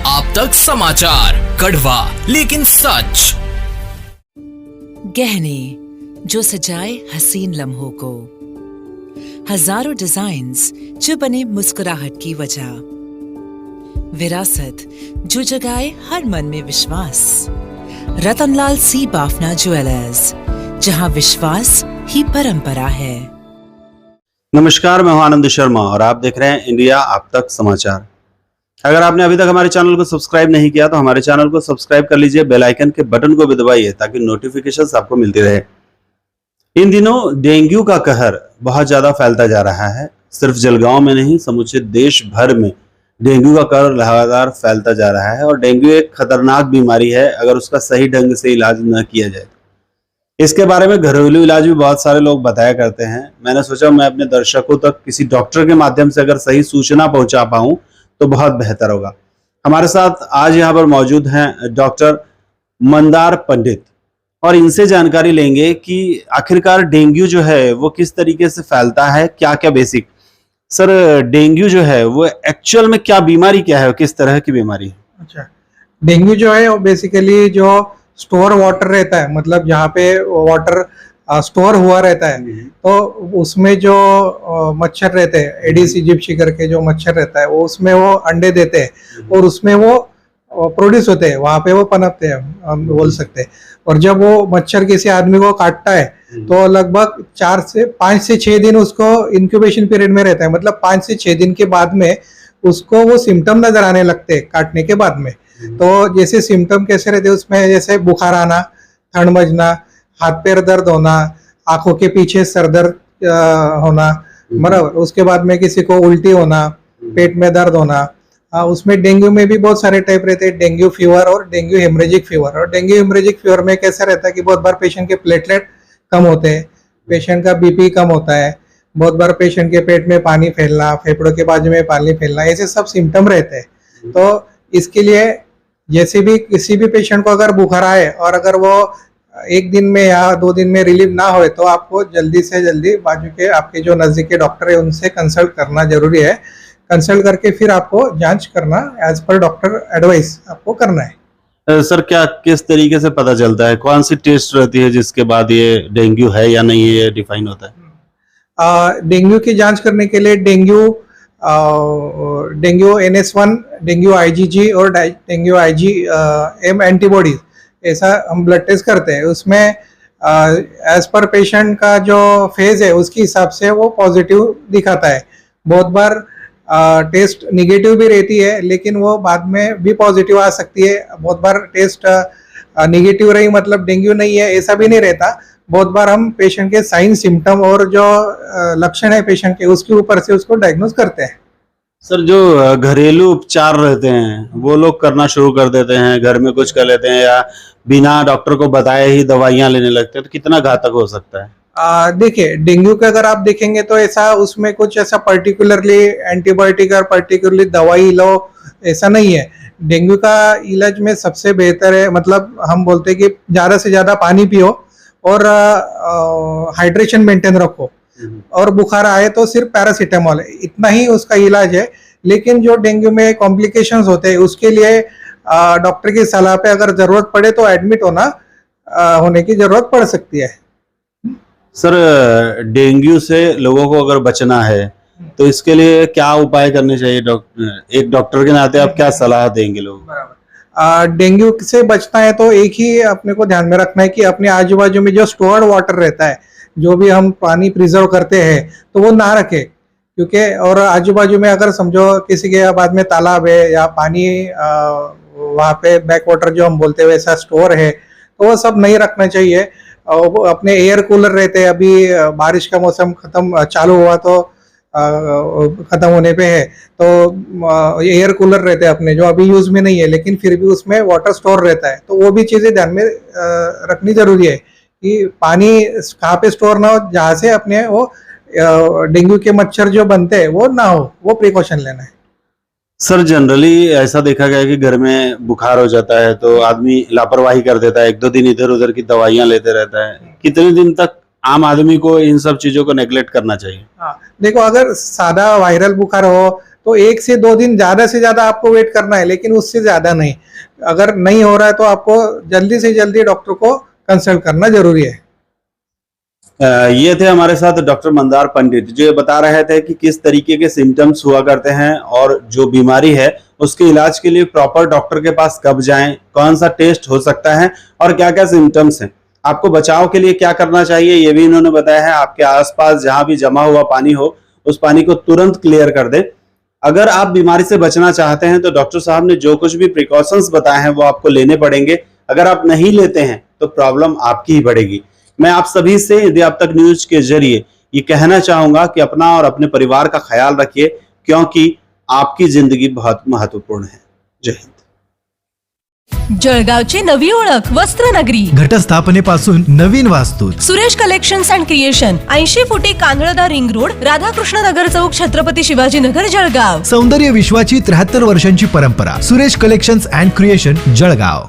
आप तक समाचार, कड़वा लेकिन सच। गहने जो सजाए हसीन लम्हों को, हजारों डिजाइन्स जो बने मुस्कुराहट की वजह, विरासत जो जगाए हर मन में विश्वास। रतनलाल सी बाफना ज्वेलर्स, जहां विश्वास ही परंपरा है। नमस्कार, मैं हूं आनंद शर्मा और आप देख रहे हैं इंडिया आप तक समाचार। अगर आपने अभी तक हमारे चैनल को सब्सक्राइब नहीं किया तो हमारे चैनल को सब्सक्राइब कर लीजिए, बेल आइकन के बटन को भी दबाइए ताकि नोटिफिकेशंस आपको मिलती रहे। इन दिनों डेंगू का कहर बहुत ज्यादा फैलता जा रहा है। सिर्फ जलगांव में नहीं, समूचे देश भर में डेंगू का कहर लगातार फैलता जा रहा है और डेंगू एक खतरनाक बीमारी है अगर उसका सही ढंग से इलाज न किया जाए। इसके बारे में घरेलू इलाज भी बहुत सारे लोग बताया करते हैं। मैंने सोचा मैं अपने दर्शकों तक किसी डॉक्टर के माध्यम से अगर सही सूचना पहुंचा पाऊं तो बहुत बेहतर होगा। हमारे साथ आज यहाँ पर मौजूद हैं डॉक्टर मंदार पंडित और इनसे जानकारी लेंगे कि आखिरकार डेंगू जो है वो किस तरीके से फैलता है, क्या क्या बेसिक। सर, डेंगू जो है वो एक्चुअल में क्या बीमारी, क्या है, किस तरह की बीमारी है? अच्छा, डेंगू जो है वो बेसिकली जो स्टोर वाटर रहता है, मतलब जहाँ पे वाटर स्टोर हुआ रहता है, तो उसमें जो मच्छर रहते हैं, एडिस इजिप्टी करके जो मच्छर रहता है वो उसमें वो अंडे देते हैं और उसमें वो प्रोड्यूस होते हैं, वहाँ पे वो पनपते हैं, हम बोल सकते हैं। और जब वो मच्छर किसी आदमी को काटता है तो लगभग 5 से 6 दिन उसको इंक्यूबेशन पीरियड में रहता है, मतलब 5 से 6 दिन के बाद में उसको वो सिम्टम नजर आने लगते हैं काटने के बाद में। तो जैसे सिम्टम कैसे रहते हैं उसमें, जैसे बुखार आना, ठंड बजना, हाथ पैर दर्द होना, आंखों के पीछे सर दर्द होना, बराबर। उसके बाद में किसी को उल्टी होना, पेट में दर्द होना। उसमें डेंगू में भी बहुत सारे टाइप रहते हैं, डेंगू फीवर और डेंगू हेमरेजिक फीवर। और डेंगू हेमरेजिक फीवर में कैसा रहता है कि बहुत बार पेशेंट के प्लेटलेट कम होते हैं, पेशेंट का बीपी कम होता है, बहुत बार पेशेंट के पेट में पानी फैलना, फेफड़ों के बाजू में पानी फैलना, ऐसे सब सिम्टम रहते हैं। तो इसके लिए जैसे भी किसी भी पेशेंट को अगर बुखार आए और अगर वो 1 दिन में या 2 दिन में रिलीव ना हो तो आपको जल्दी से जल्दी बाजू के आपके जो नजदीक के डॉक्टर है उनसे कंसल्ट करना जरूरी है। कंसल्ट करके फिर आपको जांच करना, एज पर डॉक्टर एडवाइस आपको करना है। सर, क्या किस तरीके से पता चलता है, कौन सी टेस्ट रहती है जिसके बाद ये डेंगू है या नहीं है, ये डिफाइन होता है? डेंगू की जांच करने के लिए डेंगू NS1, डेंगू IgG और डेंगू IgM एंटीबॉडीज, ऐसा हम ब्लड टेस्ट करते हैं। उसमें एज पर पेशेंट का जो फेज है उसके हिसाब से वो पॉजिटिव दिखाता है। बहुत बार टेस्ट निगेटिव भी रहती है लेकिन वो बाद में भी पॉजिटिव आ सकती है। बहुत बार टेस्ट निगेटिव रही मतलब डेंगू नहीं है, ऐसा भी नहीं रहता। बहुत बार हम पेशेंट के साइन, सिम्टम और जो लक्षण है पेशेंट के उसके ऊपर से उसको डायग्नोज करते हैं। सर, जो घरेलू उपचार रहते हैं वो लोग करना शुरू कर देते हैं, घर में कुछ कर लेते हैं या बिना डॉक्टर को बताए ही दवाइयां लेने लगते हैं, तो कितना घातक हो सकता है? देखिए, डेंगू का अगर आप देखेंगे तो ऐसा उसमें कुछ ऐसा पर्टिकुलरली एंटीबायोटिक और पर्टिकुलरली दवाई लो ऐसा नहीं है। डेंगू का इलाज में सबसे बेहतर है, मतलब हम बोलते हैं कि ज्यादा से ज्यादा पानी पियो और हाइड्रेशन मेंटेन रखो। और बुखार आए तो सिर्फ पैरासीटामोल है, इतना ही उसका इलाज है। लेकिन जो डेंगू में कॉम्प्लिकेशंस होते हैं उसके लिए डॉक्टर की सलाह पे अगर जरूरत पड़े तो एडमिट होने की जरूरत पड़ सकती है। सर, डेंगू से लोगों को अगर बचना है तो इसके लिए क्या उपाय करने चाहिए? एक डॉक्टर के नाते आप क्या सलाह देंगे लोगों? डेंगू से बचना है तो एक ही अपने को ध्यान में रखना है कि अपने आजू बाजू में जो स्टोर्ड वाटर रहता है, जो भी हम पानी प्रिजर्व करते हैं, तो वो ना रखे। क्योंकि और आजू बाजू में अगर समझो किसी के बाद में तालाब है या पानी वहाँ पे बैक वाटर जो हम बोलते हैं वैसा स्टोर है, तो वो सब नहीं रखना चाहिए। और अपने एयर कूलर रहते हैं, अभी बारिश का मौसम चालू हुआ तो खत्म होने पे है, तो एयर कूलर रहते हैं अपने जो अभी यूज में नहीं है लेकिन फिर भी उसमें वाटर स्टोर रहता है, तो वो भी चीजें ध्यान में रखनी जरूरी है कि पानी कहाँ पे स्टोर ना हो जहाँ से अपने वो डेंगू के मच्छर जो बनते हैं वो ना हो, वो प्रिकॉशन लेना है। सर, जनरली ऐसा देखा गया है कि घर में बुखार हो जाता है तो आदमी लापरवाही कर देता है, 1-2 दिन इधर उधर की दवाइयां लेते रहता है। कितने दिन तक आम आदमी को इन सब चीजों को नेग्लेक्ट करना चाहिए? हाँ, देखो, अगर सादा वायरल बुखार हो तो 1 से 2 दिन ज्यादा से ज्यादा आपको वेट करना है, लेकिन उससे ज्यादा नहीं। अगर नहीं हो रहा है तो आपको जल्दी से जल्दी डॉक्टर को कंसल्ट करना जरूरी है। ये थे हमारे साथ डॉक्टर मंदार पंडित, जो ये बता रहे थे कि किस तरीके के सिम्टम्स हुआ करते हैं और जो बीमारी है उसके इलाज के लिए प्रॉपर डॉक्टर के पास कब जाएं, कौन सा टेस्ट हो सकता है और क्या क्या सिम्टम्स हैं, आपको बचाव के लिए क्या करना चाहिए, ये भी इन्होंने बताया है। आपके आसपास जहां भी जमा हुआ पानी हो उस पानी को तुरंत क्लियर कर दें। अगर आप बीमारी से बचना चाहते हैं तो डॉक्टर साहब ने जो कुछ भी प्रिकॉशंस बताए हैं वो आपको लेने पड़ेंगे। अगर आप नहीं लेते हैं तो प्रॉब्लम आपकी ही बढ़ेगी। मैं आप सभी से यदि अब तक न्यूज के जरिए ये कहना चाहूंगा कि अपना और अपने परिवार का ख्याल रखिए, क्योंकि आपकी जिंदगी बहुत महत्वपूर्ण है। जय हिंद। जळगावची नवी ओळख वस्त्रनगरी, घटस्थापनेपासून नवीन वास्तूत सुरेश कलेक्शन्स अँड क्रिएशन, 80 फुटी कांदळदा रिंग रोड, राधाकृष्ण नगर चौक, छत्रपती शिवाजी नगर, जळगाव. सौंदर्य विश्वाची 73 वर्षांची परंपरा. Suresh collections and creation, Jalgaon.